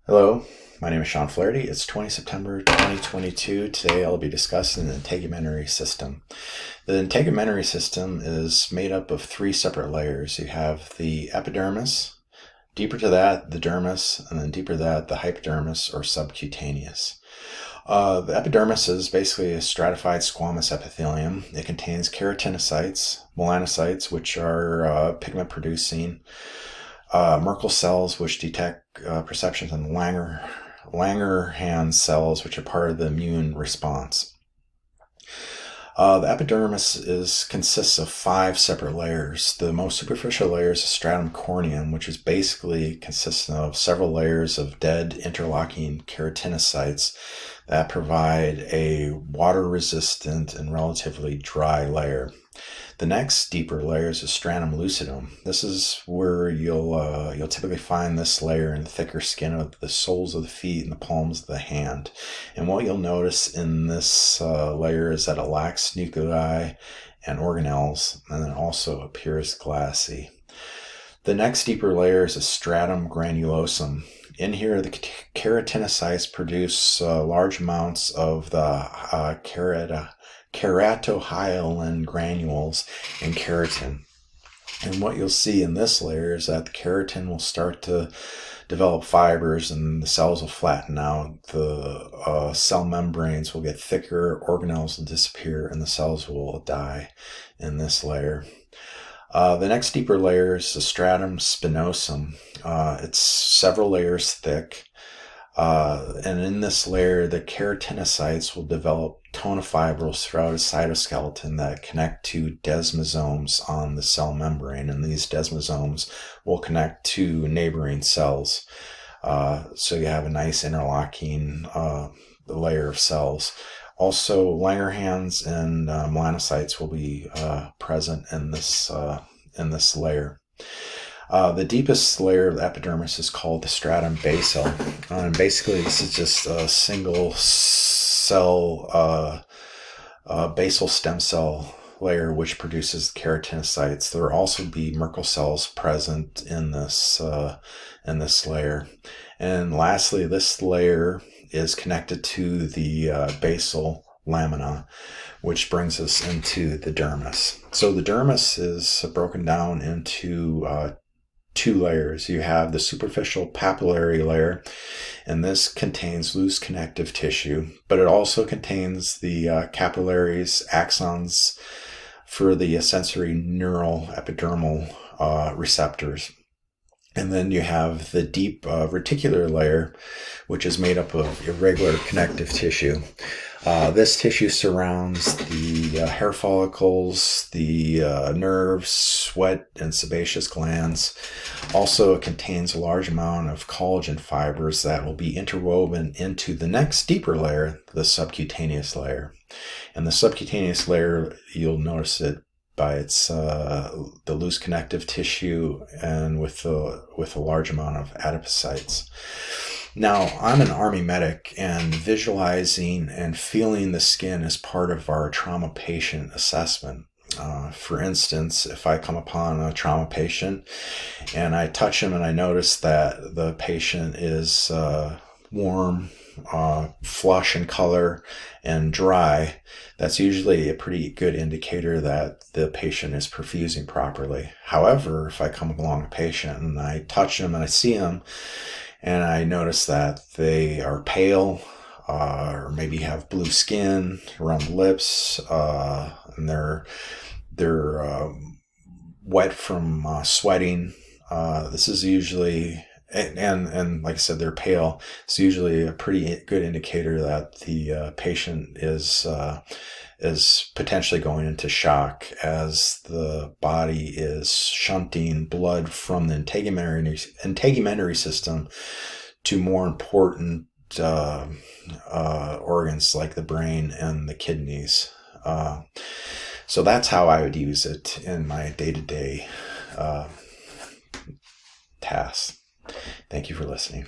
Hello, my name is Sean Flaherty. It's 20 September 2022. Today I'll be discussing the integumentary system. The integumentary system is made up of three separate layers. You have the epidermis, deeper to that, the dermis, and then deeper to that, the hypodermis or subcutaneous. The epidermis is basically a stratified squamous epithelium. It contains keratinocytes, melanocytes, which are pigment-producing, Merkel cells, which detect perceptions, and Langerhans cells, which are part of the immune response. The epidermis consists of five separate layers. The most superficial layer is the stratum corneum, which is basically consistent of several layers of dead interlocking keratinocytes that provide a water-resistant and relatively dry layer. The next deeper layer is the Stratum Lucidum. This is where you'll typically find this layer in the thicker skin of the soles of the feet and the palms of the hand. And what you'll notice in this layer is that it lacks nuclei and organelles, and then also appears glassy. The next deeper layer is a Stratum Granulosum. In here, the keratinocytes produce large amounts of the keratohyalin granules and keratin. And what you'll see in this layer is that the keratin will start to develop fibers and the cells will flatten out. The cell membranes will get thicker, organelles will disappear, and the cells will die in this layer. The next deeper layer is the Stratum Spinosum. It's several layers thick. And in this layer, the keratinocytes will develop tonofibrils throughout a cytoskeleton that connect to desmosomes on the cell membrane, and these desmosomes will connect to neighboring cells. So you have a nice interlocking layer of cells. Also, Langerhans and melanocytes will be present in this layer. The deepest layer of the epidermis is called the Stratum Basal. And basically, this is just a single cell, basal stem cell layer which produces keratinocytes. There will also be Merkel cells present in this layer. And lastly, this layer is connected to the basal lamina, which brings us into the dermis. So the dermis is broken down into two layers. You have the superficial papillary layer, and this contains loose connective tissue, but it also contains the capillaries, axons for the sensory neural epidermal receptors. And then you have the deep reticular layer, which is made up of irregular connective tissue. This tissue surrounds the hair follicles, the nerves, sweat, and sebaceous glands. Also, it contains a large amount of collagen fibers that will be interwoven into the next deeper layer, the subcutaneous layer. And the subcutaneous layer, you'll notice it by its the loose connective tissue and with a large amount of adipocytes. Now, I'm an Army medic, and visualizing and feeling the skin is part of our trauma patient assessment. For instance, if I come upon a trauma patient and I touch him and I notice that the patient is warm, flush in color, and dry, that's usually a pretty good indicator that the patient is perfusing properly. However, if I come along a patient and I touch him and I see him and I notice that they are pale, or maybe have blue skin around the lips, and they're wet from sweating, this is usually, and like I said, they're pale. It's usually a pretty good indicator that the patient is potentially going into shock, as the body is shunting blood from the integumentary system to more important organs like the brain and the kidneys. So that's how I would use it in my day-to-day tasks. Thank you for listening.